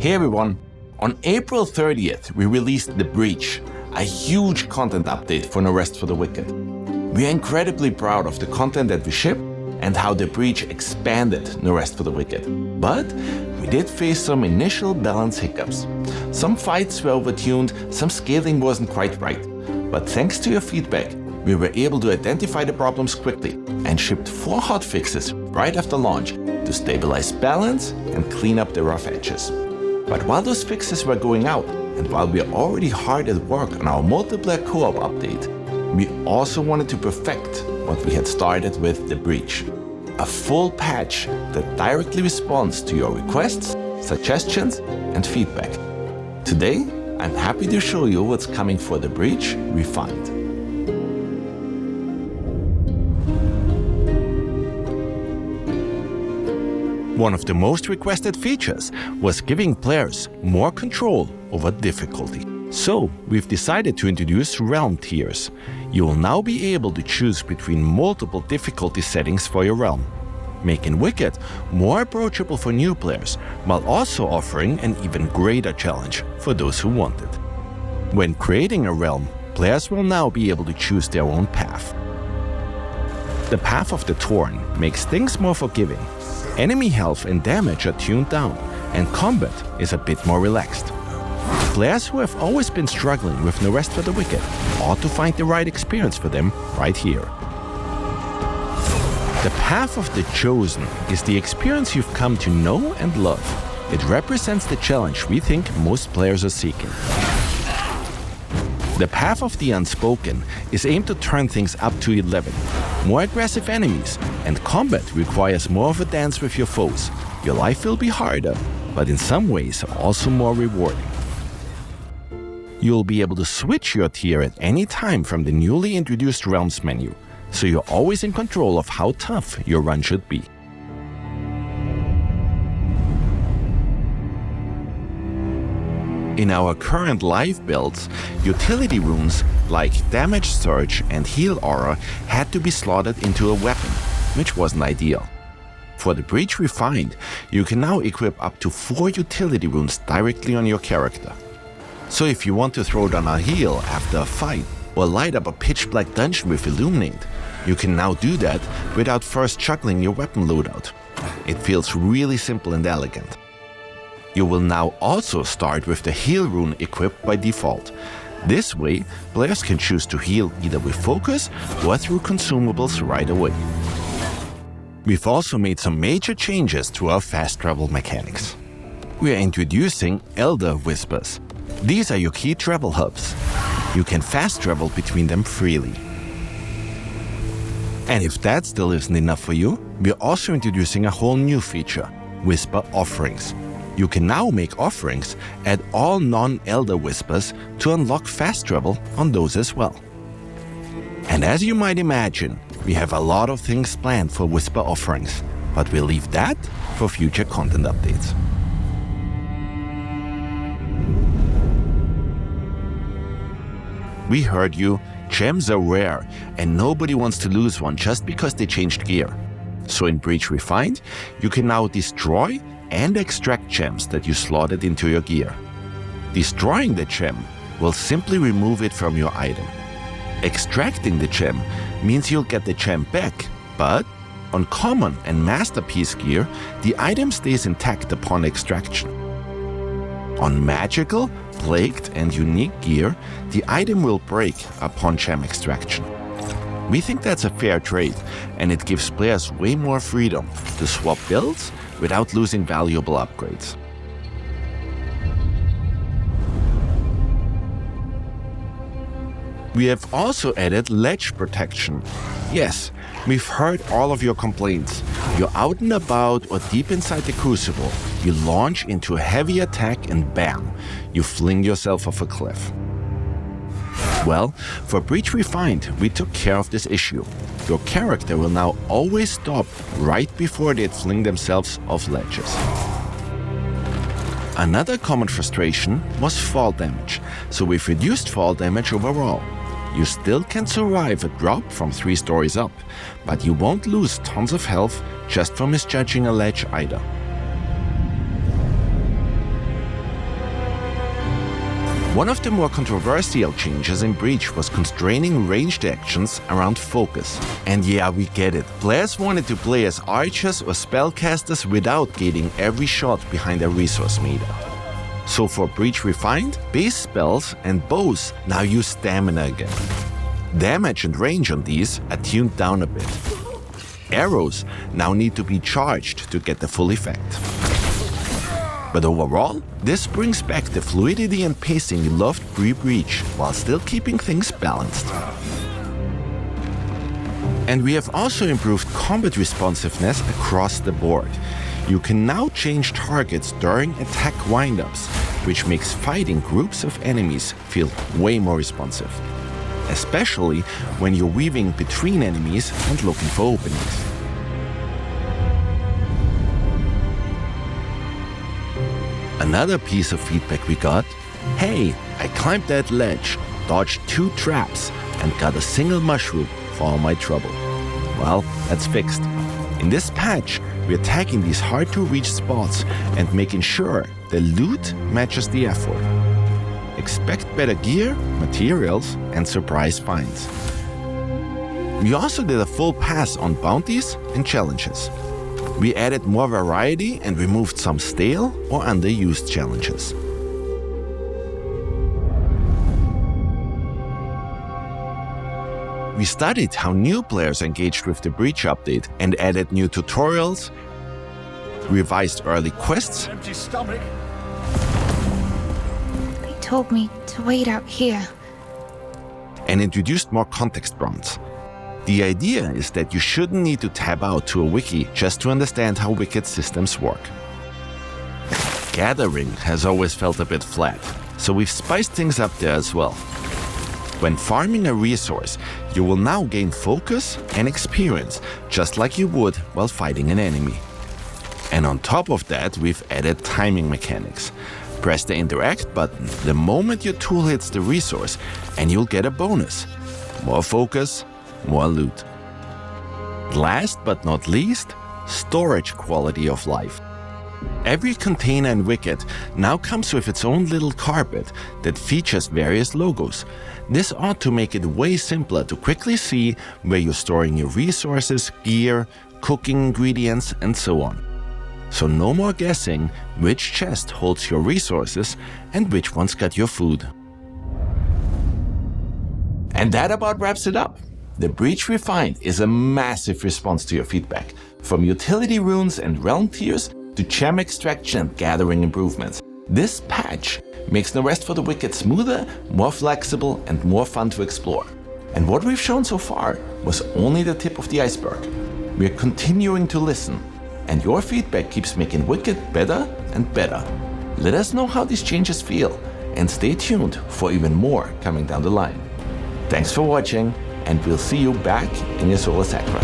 Hey everyone! On April 30th, we released The Breach, a huge content update for No Rest for the Wicked. We are incredibly proud of the content that we shipped and how The Breach expanded No Rest for the Wicked. But we did face some initial balance hiccups. Some fights were overtuned, some scaling wasn't quite right. But thanks to your feedback, we were able to identify the problems quickly and shipped 4 hotfixes right after launch to stabilize balance and clean up the rough edges. But while those fixes were going out, and while we are already hard at work on our multiplayer co-op update, we also wanted to perfect what we had started with The Breach. A full patch that directly responds to your requests, suggestions, and feedback. Today, I'm happy to show you what's coming for The Breach Refined. One of the most requested features was giving players more control over difficulty. So, we've decided to introduce realm tiers. You will now be able to choose between multiple difficulty settings for your realm, making Wicked more approachable for new players, while also offering an even greater challenge for those who want it. When creating a realm, players will now be able to choose their own path. The Path of the Torn makes things more forgiving. Enemy health and damage are tuned down, and combat is a bit more relaxed. Players who have always been struggling with No Rest for the Wicked ought to find the right experience for them right here. The Path of the Chosen is the experience you've come to know and love. It represents the challenge we think most players are seeking. The Path of the Unspoken is aimed to turn things up to 11. More aggressive enemies, and combat requires more of a dance with your foes. Your life will be harder, but in some ways also more rewarding. You'll be able to switch your tier at any time from the newly introduced Realms menu, so you're always in control of how tough your run should be. In our current live builds, utility runes like Damage Surge and Heal Aura had to be slotted into a weapon, which wasn't ideal. For The Breach Refined, you can now equip up to 4 utility runes directly on your character. So if you want to throw down a heal after a fight, or light up a pitch-black dungeon with Illuminate, you can now do that without first juggling your weapon loadout. It feels really simple and elegant. You will now also start with the heal rune equipped by default. This way, players can choose to heal either with focus or through consumables right away. We've also made some major changes to our fast travel mechanics. We are introducing Elder Whispers. These are your key travel hubs. You can fast travel between them freely. And if that still isn't enough for you, we are also introducing a whole new feature, Whisper Offerings. You can now make offerings at all non-Elder Whispers to unlock fast travel on those as well. And as you might imagine, we have a lot of things planned for Whisper Offerings, but we'll leave that for future content updates. We heard you, gems are rare, and nobody wants to lose one just because they changed gear. So in Breach Refined, you can now destroy and extract gems that you slotted into your gear. Destroying the gem will simply remove it from your item. Extracting the gem means you'll get the gem back, but on common and masterpiece gear, the item stays intact upon extraction. On magical, plagued, and unique gear, the item will break upon gem extraction. We think that's a fair trade, and it gives players way more freedom to swap builds without losing valuable upgrades. We have also added ledge protection. Yes, we've heard all of your complaints. You're out and about or deep inside the Crucible, you launch into a heavy attack and bam, you fling yourself off a cliff. Well, for Breach Refined, we took care of this issue. Your character will now always stop right before they'd fling themselves off ledges. Another common frustration was fall damage, so we've reduced fall damage overall. You still can survive a drop from 3 stories up, but you won't lose tons of health just for misjudging a ledge either. One of the more controversial changes in Breach was constraining ranged actions around focus. And yeah, we get it. Players wanted to play as archers or spellcasters without gating every shot behind a resource meter. So for Breach Refined, base spells and bows now use stamina again. Damage and range on these are tuned down a bit. Arrows now need to be charged to get the full effect. But overall, this brings back the fluidity and pacing you loved pre-Breach, while still keeping things balanced. And we have also improved combat responsiveness across the board. You can now change targets during attack windups, which makes fighting groups of enemies feel way more responsive. Especially when you're weaving between enemies and looking for openings. Another piece of feedback we got: hey, I climbed that ledge, dodged 2 traps, and got a single mushroom for all my trouble. Well, that's fixed. In this patch, we're tagging these hard-to-reach spots and making sure the loot matches the effort. Expect better gear, materials, and surprise finds. We also did a full pass on bounties and challenges. We added more variety and removed some stale or underused challenges. We studied how new players engaged with the Breach update and added new tutorials, revised early quests, Empty stomach. They told me to wait out here. and introduced more context prompts. The idea is that you shouldn't need to tab out to a wiki just to understand how Wicked systems work. Gathering has always felt a bit flat, so we've spiced things up there as well. When farming a resource, you will now gain focus and experience, just like you would while fighting an enemy. And on top of that, we've added timing mechanics. Press the interact button the moment your tool hits the resource, and you'll get a bonus. More focus, more loot. Last but not least, storage quality of life. Every container in Wicked now comes with its own little carpet that features various logos. This ought to make it way simpler to quickly see where you're storing your resources, gear, cooking ingredients, and so on. So no more guessing which chest holds your resources and which one's got your food. And that about wraps it up. The Breach Refined is a massive response to your feedback, from utility runes and realm tiers to gem extraction and gathering improvements. This patch makes the rest for the Wicked smoother, more flexible, and more fun to explore. And what we've shown so far was only the tip of the iceberg. We're continuing to listen, and your feedback keeps making Wicked better and better. Let us know how these changes feel, and stay tuned for even more coming down the line. Thanks for watching, and we'll see you back in your Solar Sacra.